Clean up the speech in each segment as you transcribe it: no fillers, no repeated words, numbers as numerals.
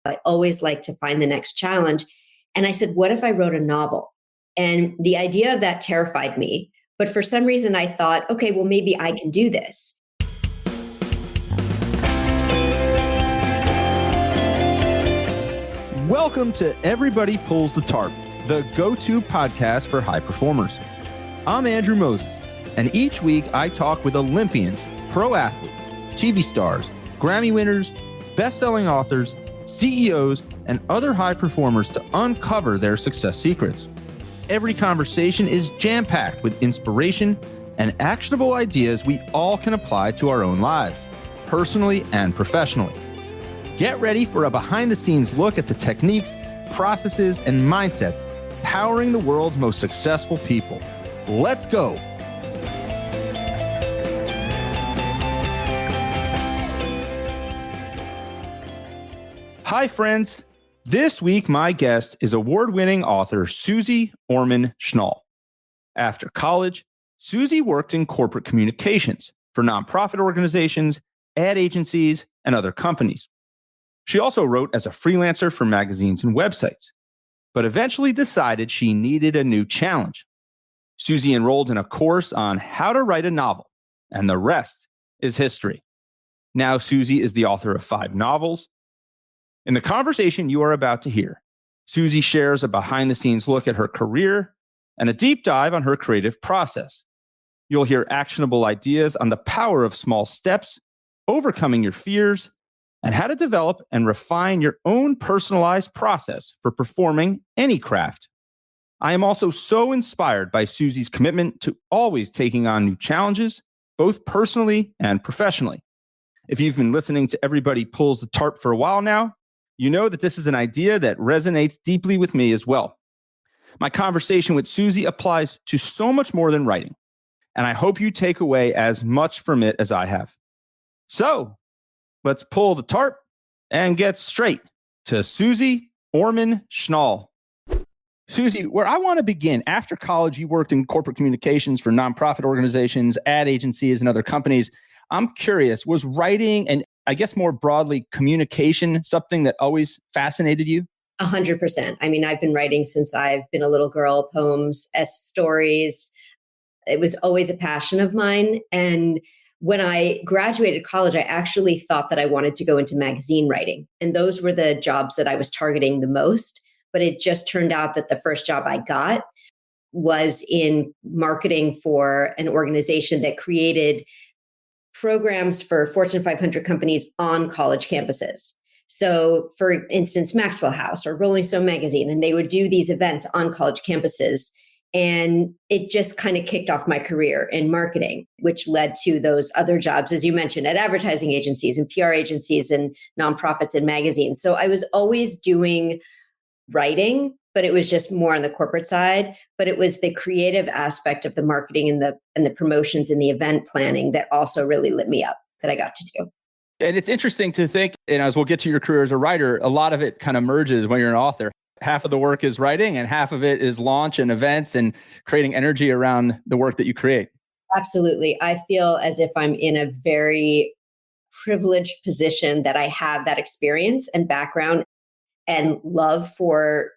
I always like to find the next challenge. And I said, what if I wrote a novel? And the idea of that terrified me. But for some reason, I thought, okay, well, maybe I can do this. Welcome to Everybody Pulls the Tarp, the go-to podcast for high performers. I'm Andrew Moses, and each week I talk with Olympians, pro athletes, TV stars, Grammy winners, best-selling authors, CEOs, and other high performers to uncover their success secrets. Every conversation is jam-packed with inspiration and actionable ideas we all can apply to our own lives, personally and professionally. Get ready for a behind-the-scenes look at the techniques, processes, and mindsets powering the world's most successful people. Let's go. Hi, friends. This week, my guest is award-winning author Susie Orman Schnall. After college, Susie worked in corporate communications for nonprofit organizations, ad agencies, and other companies. She also wrote as a freelancer for magazines and websites, but eventually decided she needed a new challenge. Susie enrolled in a course on how to write a novel, and the rest is history. Now, Susie is the author of 5 novels. In the conversation you are about to hear, Susie shares a behind-the-scenes look at her career and a deep dive on her creative process. You'll hear actionable ideas on the power of small steps, overcoming your fears, and how to develop and refine your own personalized process for performing any craft. I am also so inspired by Susie's commitment to always taking on new challenges, both personally and professionally. If you've been listening to Everybody Pulls the Tarp for a while now, you know that this is an idea that resonates deeply with me as well. My conversation with Susie applies to so much more than writing, and I hope you take away as much from it as I have. So, let's pull the tarp and get straight to Susie Orman Schnall. Susie, where I want to begin, after college, you worked in corporate communications for nonprofit organizations, ad agencies, and other companies. I'm curious, was writing and I guess more broadly, communication something that always fascinated you? 100%. I mean, I've been writing since I've been a little girl, poems, stories. It was always a passion of mine. And when I graduated college, I actually thought that I wanted to go into magazine writing. And those were the jobs that I was targeting the most. But it just turned out that the first job I got was in marketing for an organization that created programs for Fortune 500 companies on college campuses. So for instance, Maxwell House or Rolling Stone magazine, and they would do these events on college campuses. And it just kind of kicked off my career in marketing, which led to those other jobs, as you mentioned, at advertising agencies and PR agencies and nonprofits and magazines. So I was always doing writing, but it was just more on the corporate side. But it was the creative aspect of the marketing and the promotions and the event planning that also really lit me up that I got to do. And it's interesting to think, and as we'll get to your career as a writer, a lot of it kind of merges when you're an author. Half of the work is writing and half of it is launch and events and creating energy around the work that you create. Absolutely. I feel as if I'm in a very privileged position that I have that experience and background and love for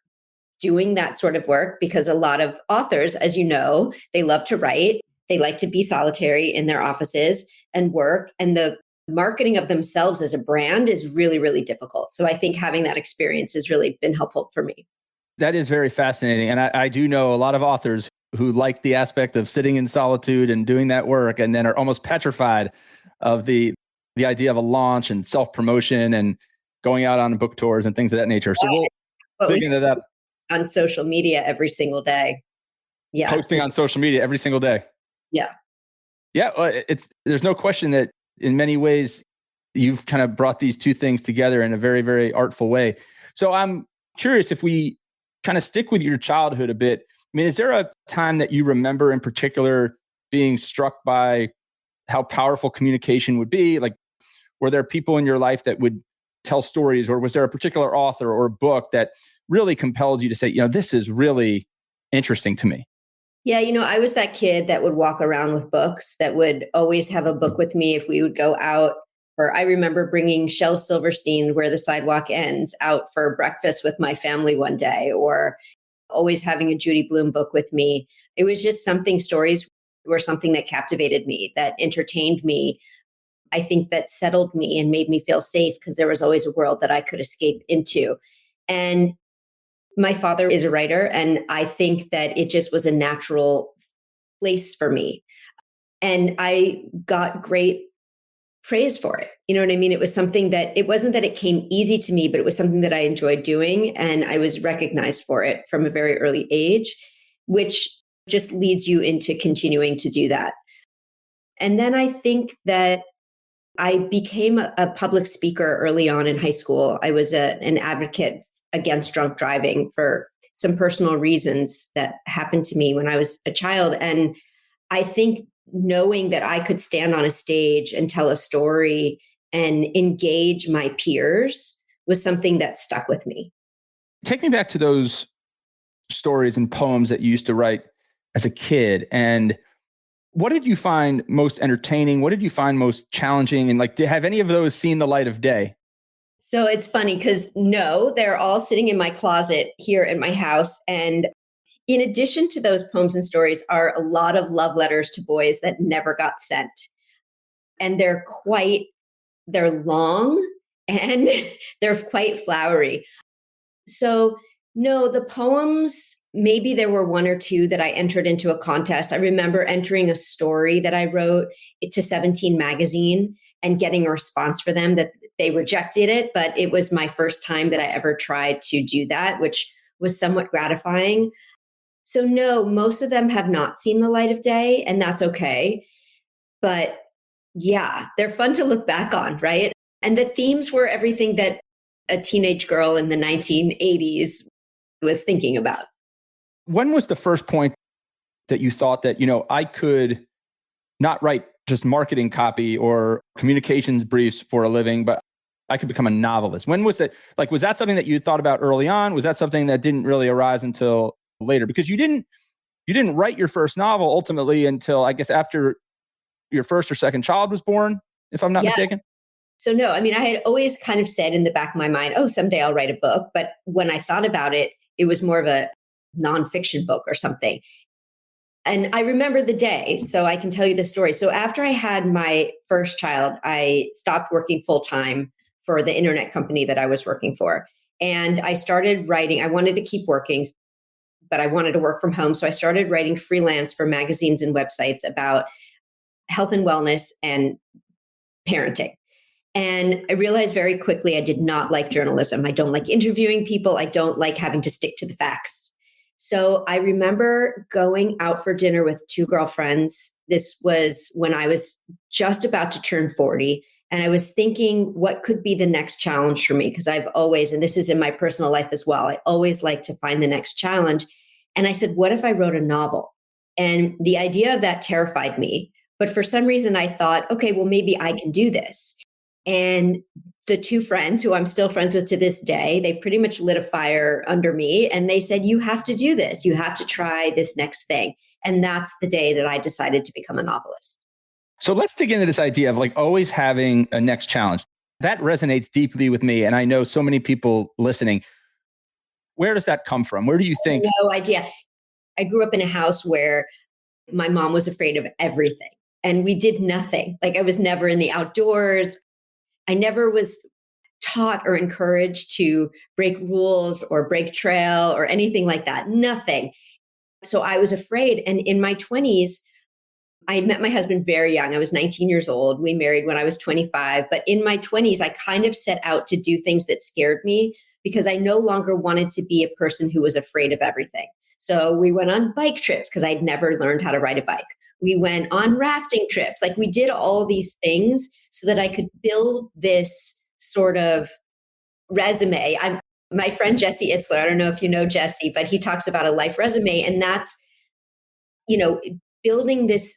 doing that sort of work, because a lot of authors, as you know, they love to write. They like to be solitary in their offices and work. And the marketing of themselves as a brand is really, really difficult. So I think having that experience has really been helpful for me. That is very fascinating. And I do know a lot of authors who like the aspect of sitting in solitude and doing that work, and then are almost petrified of the idea of a launch and self-promotion and going out on book tours and things of that nature. So we'll dig into that. On social media every single day. Yeah. Posting on social media every single day. Yeah. Yeah. There's no question that in many ways you've kind of brought these two things together in a very, very artful way. So I'm curious if we kind of stick with your childhood a bit. I mean, is there a time that you remember in particular being struck by how powerful communication would be? Like, were there people in your life that would tell stories, or was there a particular author or book that really compelled you to say, this is really interesting to me? Yeah, I was that kid that would walk around with books, that would always have a book with me if we would go out Or I remember bringing Shel Silverstein, Where the Sidewalk Ends, out for breakfast with my family one day, or always having a Judy Blume book with me. It was just something, stories were something that captivated me, that entertained me. I think that settled me and made me feel safe because there was always a world that I could escape into. And my father is a writer, and I think that it just was a natural place for me. And I got great praise for it. You know what I mean? It was something that, it wasn't that it came easy to me, but it was something that I enjoyed doing. And I was recognized for it from a very early age, which just leads you into continuing to do that. And then I think that I became a public speaker early on in high school. I was an advocate against drunk driving for some personal reasons that happened to me when I was a child. And I think knowing that I could stand on a stage and tell a story and engage my peers was something that stuck with me. Take me back to those stories and poems that you used to write as a kid. And what did you find most entertaining? What did you find most challenging? And have any of those seen the light of day? So it's funny because no, they're all sitting in my closet here in my house. And in addition to those poems and stories are a lot of love letters to boys that never got sent. And they're long and they're quite flowery. So no, the poems, maybe there were one or two that I entered into a contest. I remember entering a story that I wrote to 17 magazine and getting a response for them that they rejected it, but it was my first time that I ever tried to do that, which was somewhat gratifying. So no, most of them have not seen the light of day, and that's okay. But yeah, they're fun to look back on, right? And the themes were everything that a teenage girl in the 1980s was thinking about. When was the first point that you thought that, I could not write just marketing copy or communications briefs for a living, but I could become a novelist? When was that? Was that something that you thought about early on? Was that something that didn't really arise until later? Because you didn't write your first novel ultimately until, I guess, after your first or second child was born, if I'm not mistaken. So no, I mean, I had always kind of said in the back of my mind, oh, someday I'll write a book. But when I thought about it, it was more of a nonfiction book or something. And I remember the day, so I can tell you the story. So after I had my first child, I stopped working full time for the internet company that I was working for. And I started writing. I wanted to keep working, but I wanted to work from home. So I started writing freelance for magazines and websites about health and wellness and parenting. And I realized very quickly I did not like journalism. I don't like interviewing people. I don't like having to stick to the facts. So I remember going out for dinner with two girlfriends. This was when I was just about to turn 40. And I was thinking, what could be the next challenge for me? Because I've always, and this is in my personal life as well, I always like to find the next challenge. And I said, what if I wrote a novel? And the idea of that terrified me. But for some reason, I thought, okay, well, maybe I can do this. And the two friends who I'm still friends with to this day, they pretty much lit a fire under me. And they said, you have to do this. You have to try this next thing. And that's the day that I decided to become a novelist. So let's dig into this idea of always having a next challenge. That resonates deeply with me. And I know so many people listening. Where does that come from? Where do you think? No idea. I grew up in a house where my mom was afraid of everything and we did nothing. I was never in the outdoors. I never was taught or encouraged to break rules or break trail or anything like that. Nothing. So I was afraid. And in my 20s, I met my husband very young. I was 19 years old. We married when I was 25. But in my 20s, I kind of set out to do things that scared me because I no longer wanted to be a person who was afraid of everything. So we went on bike trips because I'd never learned how to ride a bike. We went on rafting trips. We did all these things so that I could build this sort of resume. My friend Jesse Itzler, I don't know if you know Jesse, but he talks about a life resume. And that's, building this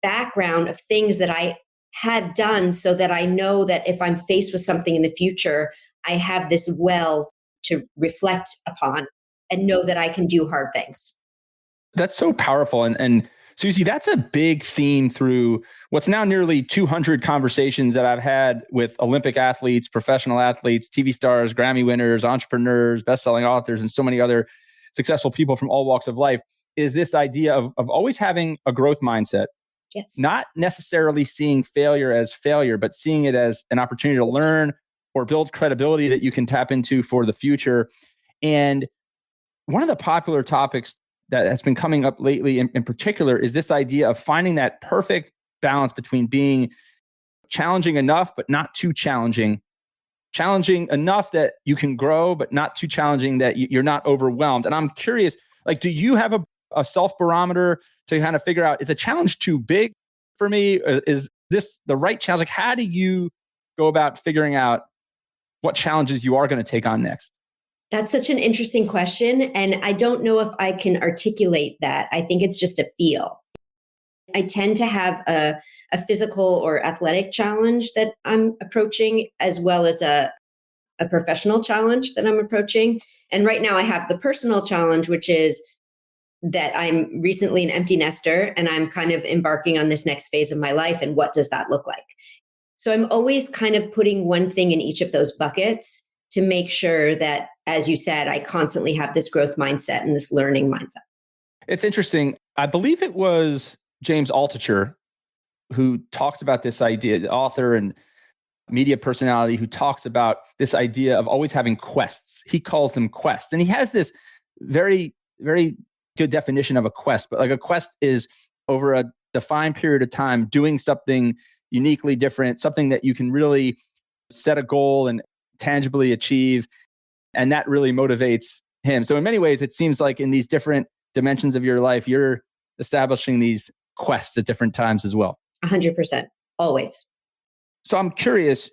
background of things that I had done so that I know that if I'm faced with something in the future, I have this well to reflect upon and know that I can do hard things. That's so powerful. And Susie, that's a big theme through what's now nearly 200 conversations that I've had with Olympic athletes, professional athletes, TV stars, Grammy winners, entrepreneurs, best-selling authors, and so many other successful people from all walks of life, is this idea of always having a growth mindset. Yes. Not necessarily seeing failure as failure, but seeing it as an opportunity to learn or build credibility that you can tap into for the future. And one of the popular topics that has been coming up lately in particular is this idea of finding that perfect balance between being challenging enough, but not too challenging enough that you can grow, but not too challenging that you're not overwhelmed. And I'm curious, like, do you have a self barometer to kind of figure out, is a challenge too big for me? Is this the right challenge? Like, how do you go about figuring out what challenges you are going to take on next? That's such an interesting question. And I don't know if I can articulate that. I think it's just a feel. I tend to have a physical or athletic challenge that I'm approaching, as well as a professional challenge that I'm approaching. And right now I have the personal challenge, which is that I'm recently an empty nester and I'm kind of embarking on this next phase of my life. And what does that look like? So I'm always kind of putting one thing in each of those buckets to make sure that, as you said, I constantly have this growth mindset and this learning mindset. It's interesting. I believe it was James Altucher who talks about this idea, the author and media personality, who talks about this idea of always having quests. He calls them quests. And he has this very, very good definition of a quest. But like, a quest is over a defined period of time doing something uniquely different, something that you can really set a goal and tangibly achieve. And that really motivates him. So in many ways, it seems like in these different dimensions of your life, you're establishing these quests at different times as well. 100%. Always. So I'm curious,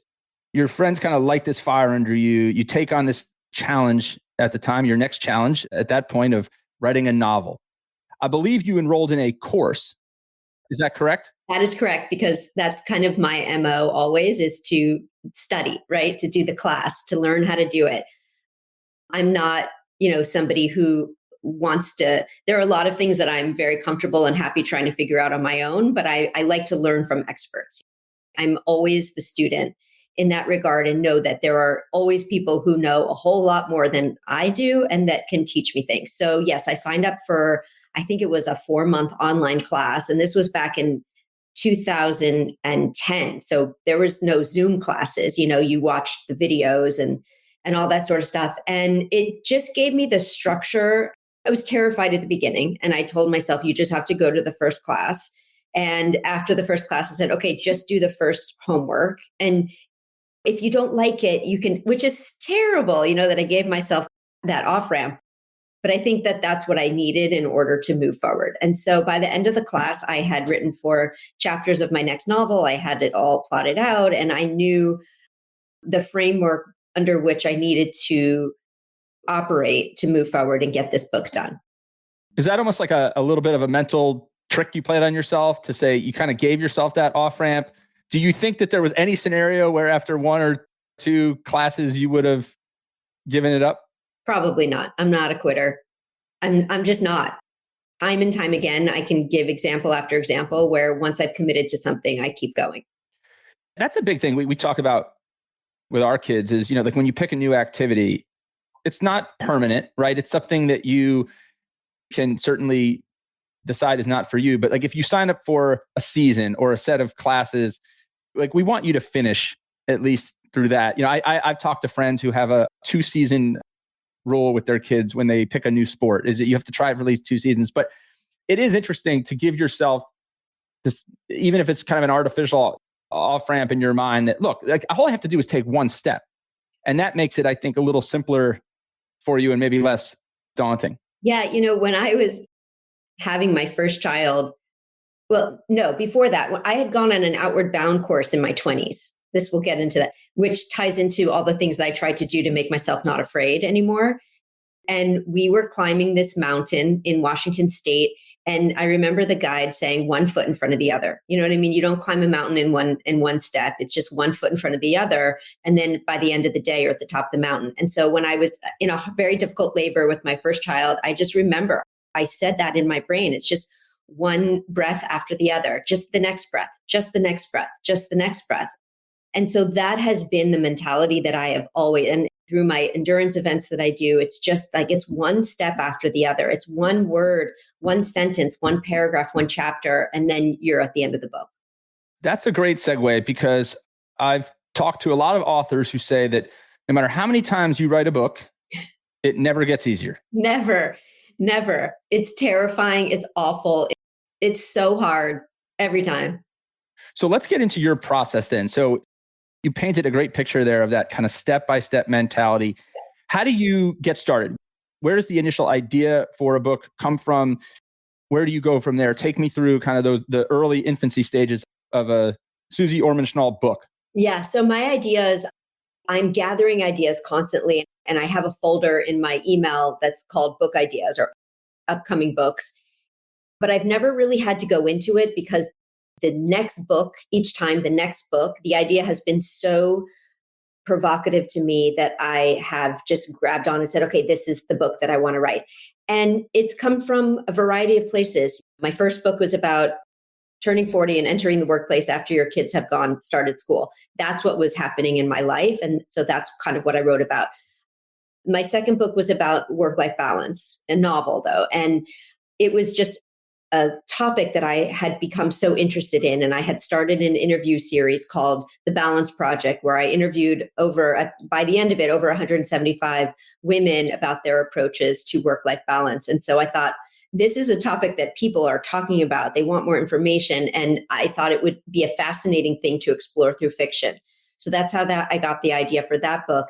your friends kind of light this fire under you. You take on this challenge at the time, your next challenge at that point of writing a novel. I believe you enrolled in a course. Is that correct? That is correct, because that's kind of my MO always, is to study, right? To do the class, to learn how to do it. I'm not, somebody who wants to, there are a lot of things that I'm very comfortable and happy trying to figure out on my own, but I like to learn from experts. I'm always the student in that regard, and know that there are always people who know a whole lot more than I do and that can teach me things. So yes, I signed up for, I think it was a 4-month online class. And this was back in 2010. So there was no Zoom classes, you watched the videos and all that sort of stuff. And it just gave me the structure. I was terrified at the beginning, and I told myself, you just have to go to the first class. And after the first class, I said, okay, just do the first homework. And if you don't like it, you can, which is terrible, that I gave myself that off ramp. But I think that that's what I needed in order to move forward. And so by the end of the class, I had written 4 chapters of my next novel. I had it all plotted out, and I knew the framework under which I needed to operate to move forward and get this book done. Is that almost like a little bit of a mental trick you played on yourself to say you kind of gave yourself that off ramp? Do you think that there was any scenario where after 1 or 2 classes you would have given it up? Probably not. I'm not a quitter. I'm just not. Time and time again, I can give example after example where once I've committed to something, I keep going. That's a big thing we talk about with our kids is, like when you pick a new activity, it's not permanent, right? It's something that you can certainly decide is not for you. But like if you sign up for a season or a set of classes, like we want you to finish at least through that. I've talked to friends who have a 2-season rule with their kids when they pick a new sport, is that you have to try it for at least 2 seasons. But it is interesting to give yourself this, even if it's kind of an artificial off ramp in your mind, that look, like all I have to do is take 1 step. And that makes it, I think, a little simpler for you and maybe less daunting. Yeah. When I was having my first child, well, no, before that, when I had gone on an outward bound course in my 20s. This will get into that, which ties into all the things I tried to do to make myself not afraid anymore. And we were climbing this mountain in Washington State. And I remember the guide saying 1 foot in front of the other. You know what I mean? You don't climb a mountain in one step. It's just 1 foot in front of the other. And then by the end of the day, you're at the top of the mountain. And so when I was in a very difficult labor with my first child, I just remember I said that in my brain. It's just one breath after the other, just the next breath, just the next breath, just the next breath. And so that has been the mentality that I have always, and through my endurance events that I do, it's just like it's one step after the other. It's one word, one sentence, one paragraph, one chapter, and then you're at the end of the book. That's a great segue because I've talked to a lot of authors who say that no matter how many times you write a book, it never gets easier. Never, never. It's terrifying. It's awful. It's so hard every time. So let's get into your process then. So you painted a great picture there of that kind of step-by-step mentality. How do you get started? Where does the initial idea for a book come from? Where do you go from there? Take me through kind of the early infancy stages of a Susie Orman Schnall book. Yeah. So my ideas, I'm gathering ideas constantly, and I have a folder in my email that's called book ideas or upcoming books. But I've never really had to go into it because the next book, each time the next book, the idea has been so provocative to me that I have just grabbed on and said, okay, this is the book that I want to write. And it's come from a variety of places. My first book was about turning 40 and entering the workplace after your kids have started school. That's what was happening in my life. And so that's kind of what I wrote about. My second book was about work-life balance, a novel though. And it was just a topic that I had become so interested in. And I had started an interview series called The Balance Project, where I interviewed by the end of it, over 175 women about their approaches to work-life balance. And so I thought, this is a topic that people are talking about. They want more information. And I thought it would be a fascinating thing to explore through fiction. So that's how I got the idea for that book.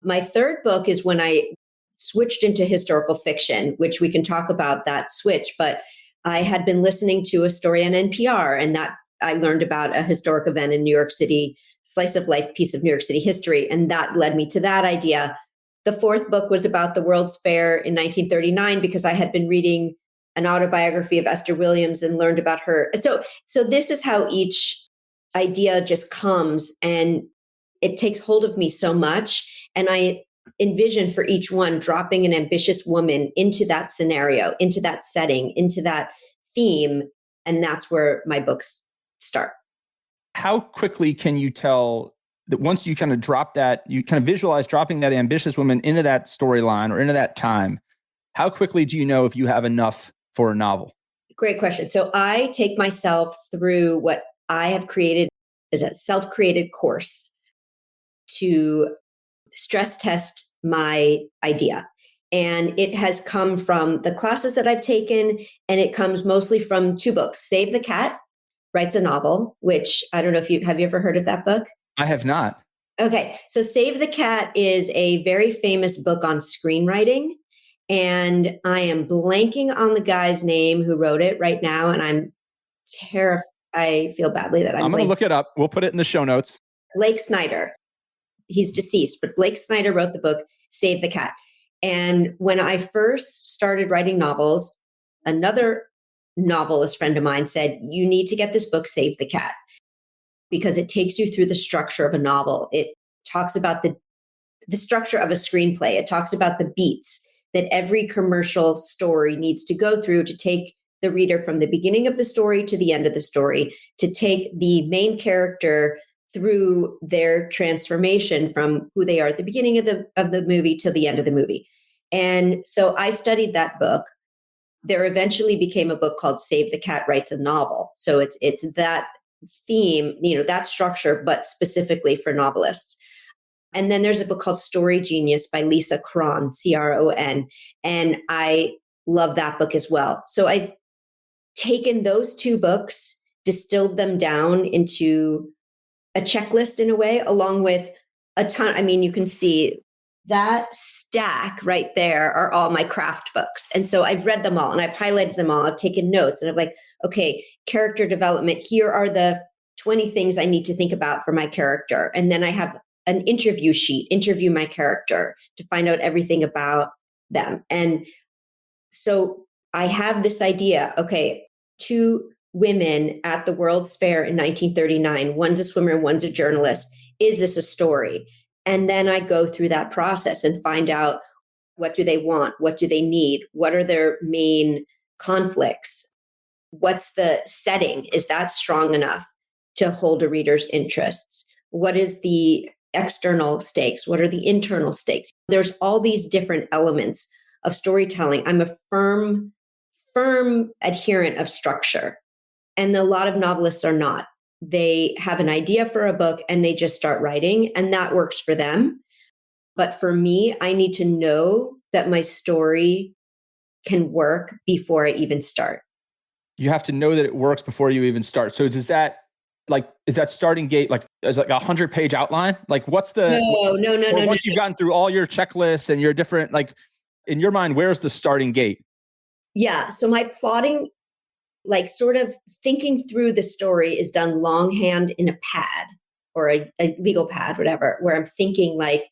My third book is when I switched into historical fiction, which we can talk about that switch. But I had been listening to a story on NPR, and that I learned about a historic event in New York City, slice of life piece of New York City history. And that led me to that idea. The fourth book was about the World's Fair in 1939, because I had been reading an autobiography of Esther Williams and learned about her. So this is how each idea just comes, and it takes hold of me so much. And I envision for each one dropping an ambitious woman into that scenario, into that setting, into that theme. And that's where my books start. How quickly can you tell that once you kind of drop that, you kind of visualize dropping that ambitious woman into that storyline or into that time, how quickly do you know if you have enough for a novel? Great question. So I take myself through what I have created as a self-created course to stress test my idea. And it has come from the classes that I've taken, and it comes mostly from two books. Save the Cat writes a novel, which I don't know if have you ever heard of that book? I have not. Okay. So Save the Cat is a very famous book on screenwriting. And I am blanking on the guy's name who wrote it right now. And I'm terrified. I feel badly that I'm going to look it up. We'll put it in the show notes. Blake Snyder. He's deceased, but Blake Snyder wrote the book, Save the Cat. And when I first started writing novels, another novelist friend of mine said, you need to get this book, Save the Cat, because it takes you through the structure of a novel. It talks about the structure of a screenplay. It talks about the beats that every commercial story needs to go through to take the reader from the beginning of the story to the end of the story, to take the main character through their transformation from who they are at the beginning of the movie to the end of the movie. And so I studied that book. There eventually became a book called Save the Cat Writes a Novel. So it's that theme, that structure, but specifically for novelists. And then there's a book called Story Genius by Lisa Cron, Cron. And I love that book as well. So I've taken those two books, distilled them down into a checklist in a way, along with a ton. I mean, you can see that stack right there are all my craft books. And so I've read them all and I've highlighted them all. I've taken notes and I'm like, okay, character development. Here are the 20 things I need to think about for my character. And then I have an interview sheet, interview my character to find out everything about them. And so I have this idea, okay, two women at the World's Fair in 1939. One's a swimmer, one's a journalist. Is this a story? And then I go through that process and find out, what do they want? What do they need? What are their main conflicts? What's the setting? Is that strong enough to hold a reader's interests? What is the external stakes? What are the internal stakes? There's all these different elements of storytelling. I'm a firm adherent of structure. And a lot of novelists are not. They have an idea for a book and they just start writing, and that works for them. But for me, I need to know that my story can work before I even start. You have to know that it works before you even start. So is that starting gate is like 100-page outline? Like what's the no. Once you've gotten through all your checklists and your different, like in your mind, where's the starting gate? Yeah. So my plotting, like sort of thinking through the story, is done longhand in a pad or a legal pad, whatever, where I'm thinking like,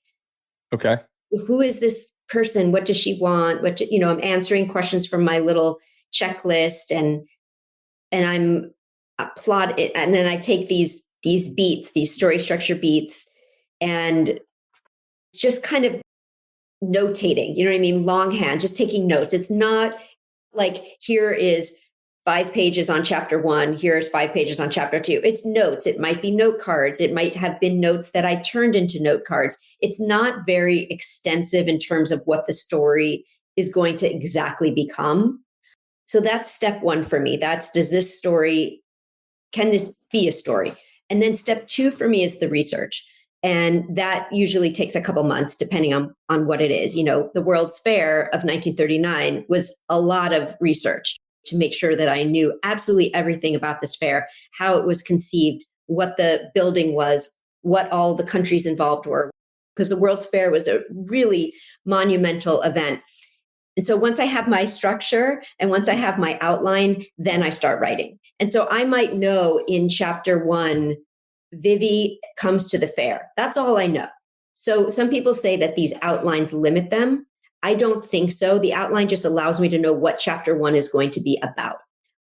okay, who is this person? What does she want? I'm answering questions from my little checklist, and I'm plot it. And then I take these beats, these story structure beats, and just kind of notating, you know what I mean? Longhand, just taking notes. It's not like here is 5 pages on chapter 1, here's 5 pages on chapter 2. It's notes. It might be note cards. It might have been notes that I turned into note cards. It's not very extensive in terms of what the story is going to exactly become. So that's step 1 for me. Can this be a story? And then step 2 for me is the research. And that usually takes a couple months, depending on what it is. The World's Fair of 1939 was a lot of research to make sure that I knew absolutely everything about this fair, how it was conceived, what the building was, what all the countries involved were, because the World's Fair was a really monumental event. And so once I have my structure and once I have my outline, then I start writing. And so I might know in chapter 1, Vivi comes to the fair. That's all I know. So some people say that these outlines limit them. I don't think so. The outline just allows me to know what chapter 1 is going to be about.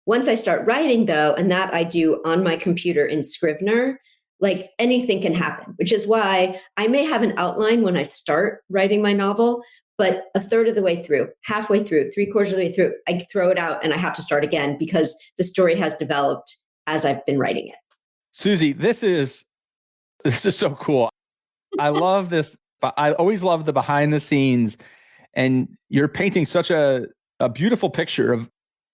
Once I start writing, though, and that I do on my computer in Scrivener, like anything can happen, which is why I may have an outline when I start writing my novel, but a third of the way through, halfway through, 3/4 of the way through, I throw it out and I have to start again because the story has developed as I've been writing it. Susie, this is so cool. I love this. I always love the behind the scenes, and you're painting such a beautiful picture of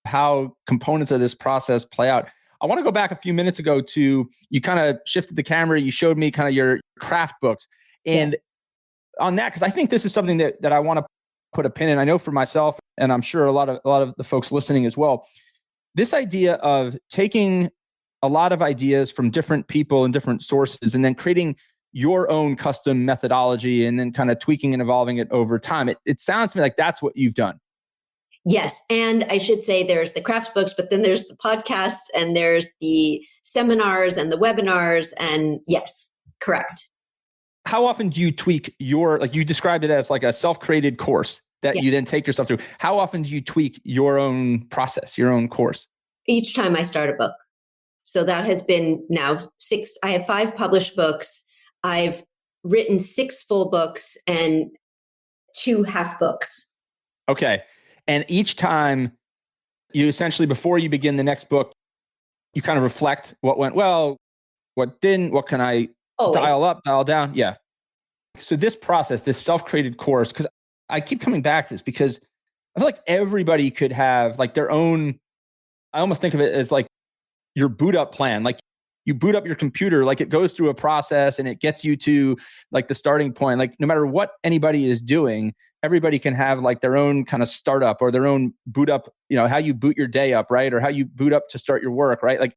how components of this process play out. I want to go back a few minutes ago to, you kind of shifted the camera. You showed me kind of your craft books, and on that, because I think this is something that I want to put a pin in. I know for myself, and I'm sure a lot of the folks listening as well, this idea of taking a lot of ideas from different people and different sources and then creating your own custom methodology and then kind of tweaking and evolving it over time. It sounds to me like that's what you've done. Yes. And I should say there's the craft books, but then there's the podcasts and there's the seminars and the webinars. And yes, correct. How often do you tweak like you described it as like a self-created course that you then take yourself through. How often do you tweak your own process, your own course? Each time I start a book. So that has been now 6. I have 5 published books. I've written 6 full books and 2 half books. Okay. And each time you essentially, before you begin the next book, you kind of reflect what went well, what didn't, what can I dial up, dial down. Yeah. So this process, this self-created course, because I keep coming back to this because I feel like everybody could have like their own, I almost think of it as like your boot up plan. Like you boot up your computer, like it goes through a process and it gets you to like the starting point. Like no matter what anybody is doing, everybody can have like their own kind of startup or their own boot up, you know, how you boot your day up, right? Or how you boot up to start your work, right? Like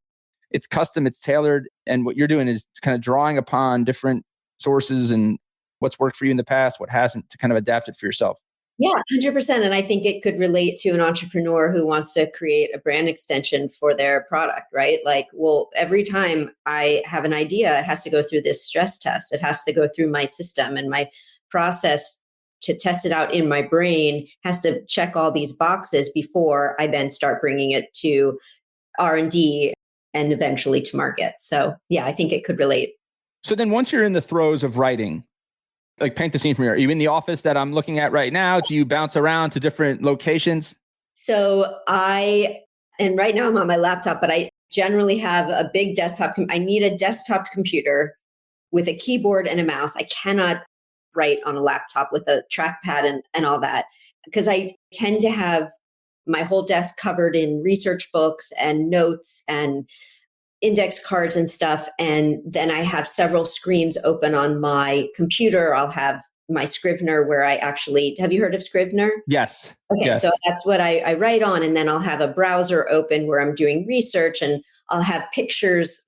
it's custom, it's tailored. And what you're doing is kind of drawing upon different sources and what's worked for you in the past, what hasn't, to kind of adapt it for yourself. Yeah, 100%. And I think it could relate to an entrepreneur who wants to create a brand extension for their product, right? Like, well, every time I have an idea, it has to go through this stress test. It has to go through my system, and my process to test it out in my brain has to check all these boxes before I then start bringing it to R&D and eventually to market. So yeah, I think it could relate. So then once you're in the throes of writing, like paint the scene for me. Are you in the office that I'm looking at right now? Do you bounce around to different locations? So I And right now I'm on my laptop, but I generally have a big desktop. I need a desktop computer with a keyboard and a mouse. I cannot write on a laptop with a trackpad and all that, because I tend to have my whole desk covered in research books and notes and index cards and stuff. And then I have several screens open on my computer. I'll have my Scrivener where I actually, have you heard of Scrivener? Yes. Okay, Yes. so that's what I write on. And then I'll have a browser open where I'm doing research, and I'll have pictures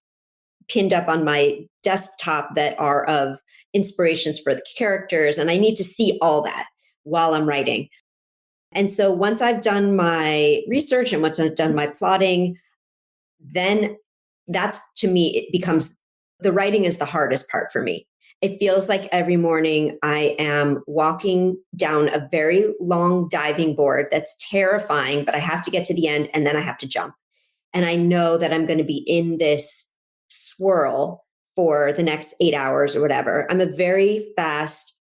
pinned up on my desktop that are of inspirations for the characters. And I need to see all that while I'm writing. And so once I've done my research and once I've done my plotting, then that's, to me, it becomes, the writing is the hardest part for me. It feels like every morning I am walking down a very long diving board that's terrifying, but I have to get to the end and then I have to jump. And I know that I'm going to be in this swirl for the next 8 hours or whatever. I'm a very fast,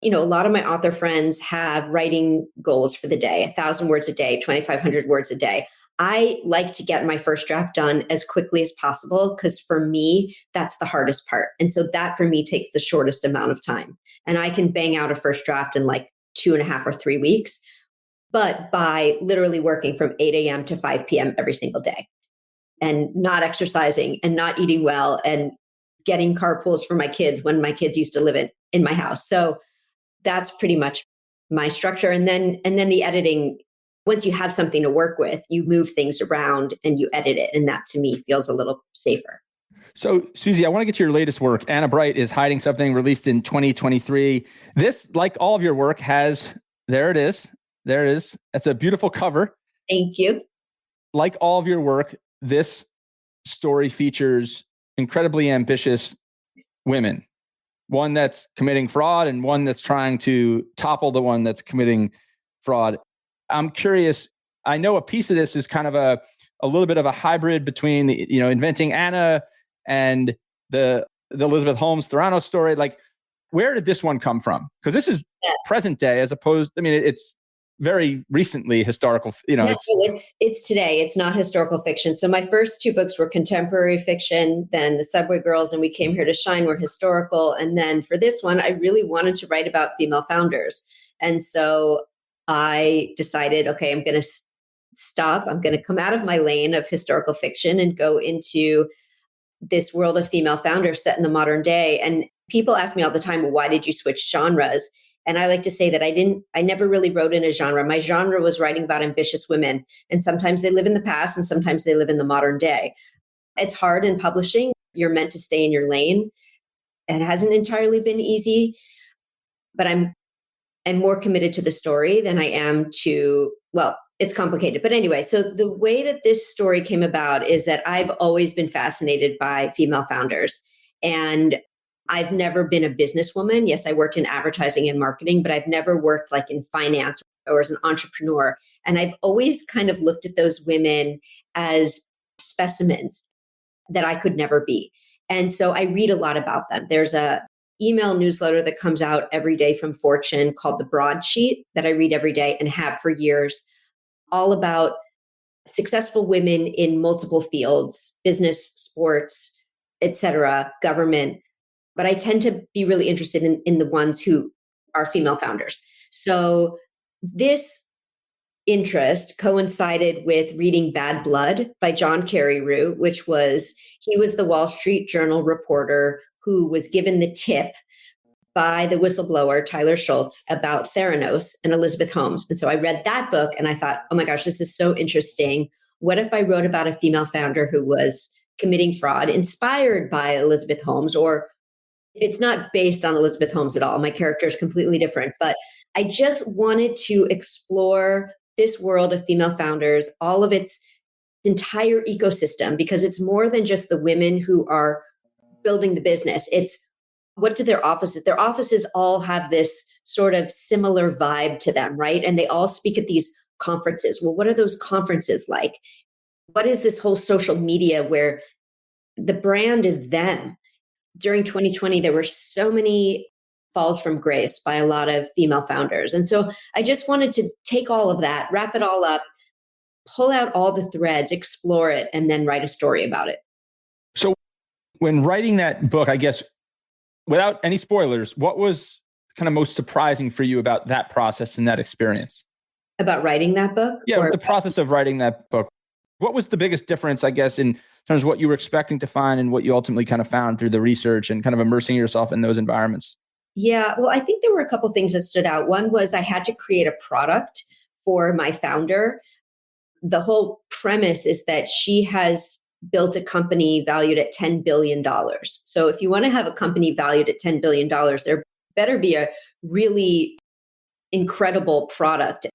a lot of my author friends have writing goals for the day, 1,000 words a day, 2,500 words a day. I like to get my first draft done as quickly as possible, because for me, that's the hardest part. And so that for me takes the shortest amount of time. And I can bang out a first draft in like 2.5 or 3 weeks, but by literally working from 8 a.m. to 5 p.m. every single day and not exercising and not eating well and getting carpools for my kids when my kids used to live in my house. So that's pretty much my structure. And then the editing, once you have something to work with, you move things around and you edit it. And that to me feels a little safer. So, Susie, I want to get to your latest work. Anna Bright is Hiding Something, released in 2023. This, like all of your work, has, there it is. That's a beautiful cover. Thank you. Like all of your work, this story features incredibly ambitious women. One that's committing fraud and one that's trying to topple the one that's committing fraud. I'm curious, I know a piece of this is kind of a little bit of a hybrid between the, Inventing Anna and the Elizabeth Holmes Theranos story. Like, where did this one come from? Because this is present day, as opposed, it's very recently historical, No, it's today. It's not historical fiction. So my first two books were contemporary fiction. Then The Subway Girls and We Came Here to Shine were historical. And then for this one, I really wanted to write about female founders. And so I decided, okay, I'm going to stop. I'm going to come out of my lane of historical fiction and go into this world of female founders set in the modern day. And people ask me all the time, well, why did you switch genres? And I like to say that I never really wrote in a genre. My genre was writing about ambitious women. And sometimes they live in the past and sometimes they live in the modern day. It's hard in publishing. You're meant to stay in your lane. It hasn't entirely been easy, but I'm more committed to the story than I am to, well, it's complicated. But anyway, so the way that this story came about is that I've always been fascinated by female founders. And I've never been a businesswoman. Yes, I worked in advertising and marketing, but I've never worked like in finance or as an entrepreneur. And I've always kind of looked at those women as specimens that I could never be. And so I read a lot about them. There's a email newsletter that comes out every day from Fortune called The Broadsheet that I read every day and have for years, all about successful women in multiple fields, business, sports, etc., government. But I tend to be really interested in the ones who are female founders. So this interest coincided with reading Bad Blood by John Carreyrou, he was the Wall Street Journal reporter who was given the tip by the whistleblower, Tyler Schultz, about Theranos and Elizabeth Holmes. And so I read that book and I thought, oh my gosh, this is so interesting. What if I wrote about a female founder who was committing fraud inspired by Elizabeth Holmes? Or it's not based on Elizabeth Holmes at all. My character is completely different, but I just wanted to explore this world of female founders, all of its entire ecosystem, because it's more than just the women who are building the business. It's what do their offices all have this sort of similar vibe to them, right? And they all speak at these conferences. Well, what are those conferences like? What is this whole social media where the brand is them? During 2020, there were so many falls from grace by a lot of female founders. And so I just wanted to take all of that, wrap it all up, pull out all the threads, explore it, and then write a story about it. So when writing that book, I guess, without any spoilers, what was kind of most surprising for you about that process and that experience? About writing that book? Yeah, the process of writing that book. What was the biggest difference, I guess, in terms of what you were expecting to find and what you ultimately kind of found through the research and kind of immersing yourself in those environments? Yeah, well, I think there were a couple things that stood out. One was I had to create a product for my founder. The whole premise is that she has built a company valued at $10 billion. So if you want to have a company valued at $10 billion, there better be a really incredible product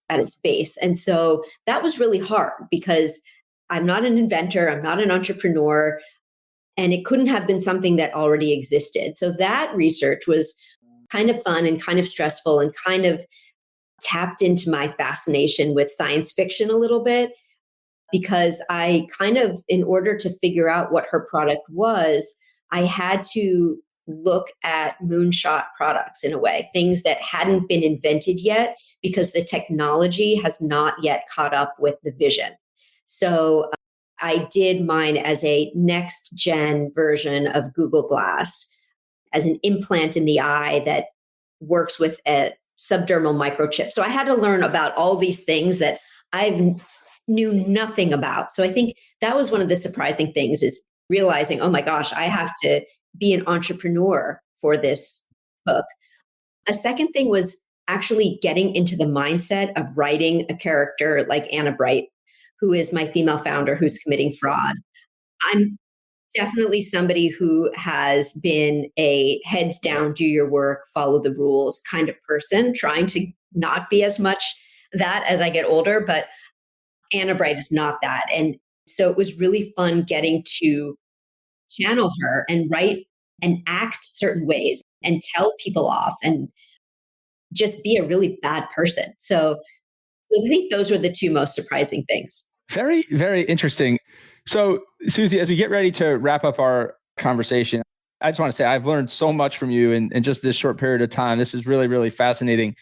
at its base. And so that was really hard because I'm not an inventor, I'm not an entrepreneur, and it couldn't have been something that already existed. So that research was kind of fun and kind of stressful and kind of tapped into my fascination with science fiction a little bit, because I kind of, in order to figure out what her product was, I had to look at moonshot products in a way, things that hadn't been invented yet because the technology has not yet caught up with the vision. So I did mine as a next gen version of Google Glass, as an implant in the eye that works with a subdermal microchip. So I had to learn about all these things that I knew nothing about. So I think that was one of the surprising things, is realizing, oh my gosh, I have to be an entrepreneur for this book. A second thing was actually getting into the mindset of writing a character like Anna Bright, who is my female founder who's committing fraud. I'm definitely somebody who has been a heads down, do your work, follow the rules kind of person, trying to not be as much that as I get older. But Anna Bright is not that. And so it was really fun getting to channel her and write and act certain ways and tell people off and just be a really bad person. So I think those were the two most surprising things. Very, very interesting. So, Susie, as we get ready to wrap up our conversation, I just want to say I've learned so much from you in just this short period of time. This is really, really fascinating.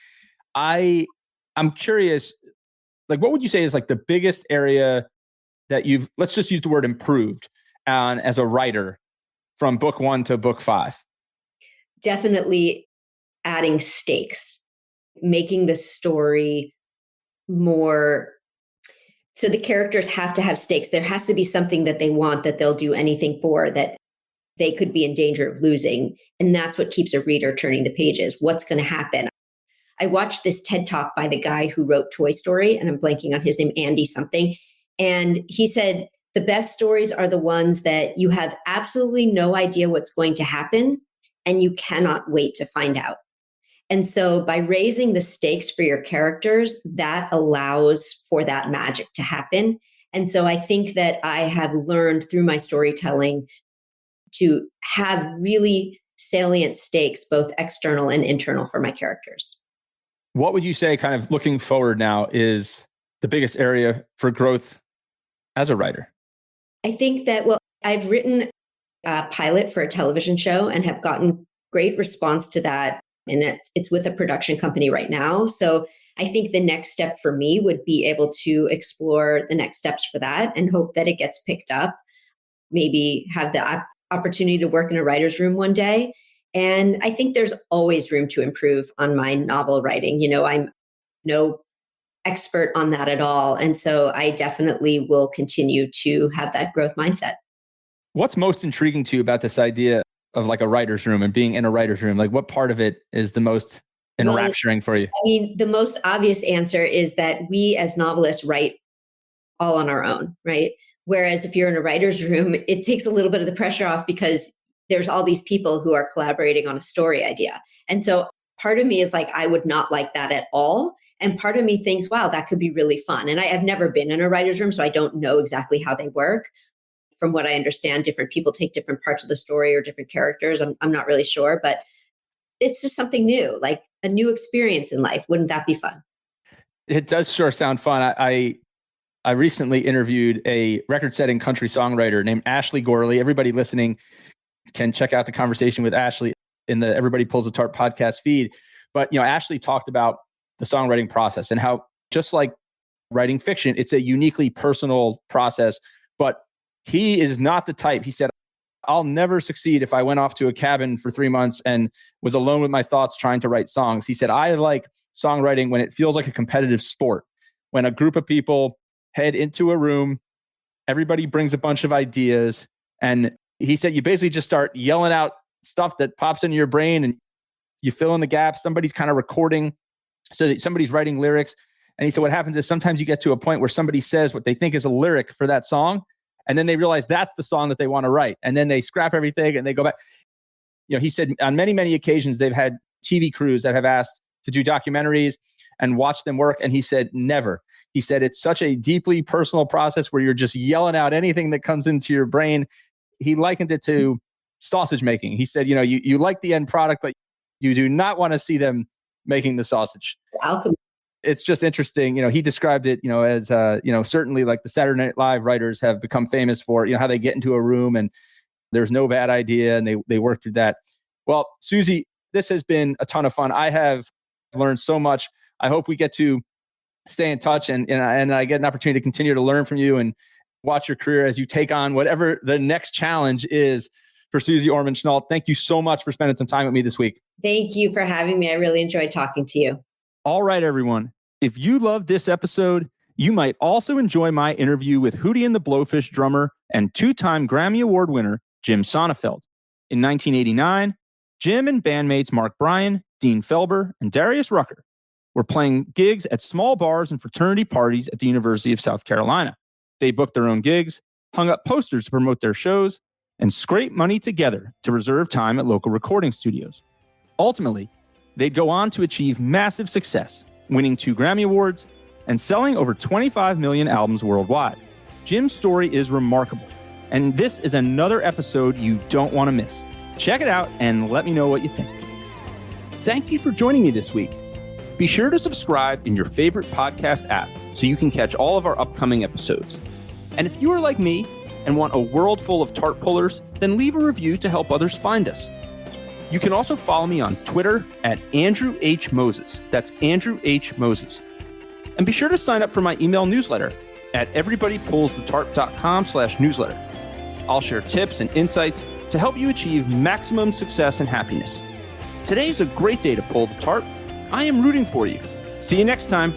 I'm curious, like, what would you say is like the biggest area that let's just use the word improved on as a writer from book 1 to book 5? Definitely adding stakes, making the story more. So the characters have to have stakes. There has to be something that they want, that they'll do anything for, that they could be in danger of losing. And that's what keeps a reader turning the pages. What's going to happen? I watched this TED Talk by the guy who wrote Toy Story, and I'm blanking on his name, Andy something. And he said, the best stories are the ones that you have absolutely no idea what's going to happen, and you cannot wait to find out. And so by raising the stakes for your characters, that allows for that magic to happen. And so I think that I have learned through my storytelling to have really salient stakes, both external and internal, for my characters. What would you say, kind of looking forward now, is the biggest area for growth as a writer? I think that, well, I've written a pilot for a television show and have gotten great response to that. And it's with a production company right now. So I think the next step for me would be able to explore the next steps for that and hope that it gets picked up. Maybe have the opportunity to work in a writer's room one day. And I think there's always room to improve on my novel writing. You know, I'm no expert on that at all. And so I definitely will continue to have that growth mindset. What's most intriguing to you about this idea of like a writer's room and being in a writer's room? Like, what part of it is the most enrapturing for you? I mean, the most obvious answer is that we as novelists write all on our own, right? Whereas if you're in a writer's room, it takes a little bit of the pressure off because there's all these people who are collaborating on a story idea. And so part of me is like, I would not like that at all. And part of me thinks, wow, that could be really fun. And I have never been in a writer's room, so I don't know exactly how they work. From what I understand, different people take different parts of the story or different characters. I'm not really sure, but it's just something new, like a new experience in life. Wouldn't that be fun? It does sure sound fun. I recently interviewed a record-setting country songwriter named Ashley Gorley. Everybody listening can check out the conversation with Ashley in the Everybody Pulls a Tarp podcast feed. But, you know, Ashley talked about the songwriting process and how, just like writing fiction. It's a uniquely personal process, but he is not the type. He said, I'll never succeed if I went off to a cabin for 3 months and was alone with my thoughts trying to write songs. He said, I like songwriting when it feels like a competitive sport, when a group of people head into a room, everybody brings a bunch of ideas. And he said, you basically just start yelling out stuff that pops into your brain and you fill in the gaps. Somebody's kind of recording, so that somebody's writing lyrics. And he said, what happens is sometimes you get to a point where somebody says what they think is a lyric for that song. And then they realize that's the song that they want to write. And then they scrap everything and they go back. He said on many, many occasions, they've had TV crews that have asked to do documentaries and watch them work. And he said, never. He said, it's such a deeply personal process where you're just yelling out anything that comes into your brain. He likened it to sausage making. He said, you like the end product, but you do not want to see them making the sausage. It's just interesting. He described it, as, certainly like the Saturday Night Live writers have become famous for, how they get into a room and there's no bad idea and they work through that. Well, Susie, this has been a ton of fun. I have learned so much. I hope we get to stay in touch and I get an opportunity to continue to learn from you and watch your career as you take on whatever the next challenge is for Susie Orman Schnall. Thank you so much for spending some time with me this week. Thank you for having me. I really enjoyed talking to you. All right, everyone. If you loved this episode, you might also enjoy my interview with Hootie and the Blowfish drummer and two-time Grammy Award winner, Jim Sonnefeld. In 1989, Jim and bandmates Mark Bryan, Dean Felber, and Darius Rucker were playing gigs at small bars and fraternity parties at the University of South Carolina. They booked their own gigs, hung up posters to promote their shows, and scraped money together to reserve time at local recording studios. Ultimately, they'd go on to achieve massive success, winning 2 Grammy Awards and selling over 25 million albums worldwide. Jim's story is remarkable, and this is another episode you don't want to miss. Check it out and let me know what you think. Thank you for joining me this week. Be sure to subscribe in your favorite podcast app so you can catch all of our upcoming episodes. And if you are like me and want a world full of tart pullers, then leave a review to help others find us. You can also follow me on Twitter at Andrew H. Moses. That's Andrew H. Moses. And be sure to sign up for my email newsletter at everybodypullsthetarp.com/newsletter. I'll share tips and insights to help you achieve maximum success and happiness. Today's a great day to pull the tarp. I am rooting for you. See you next time.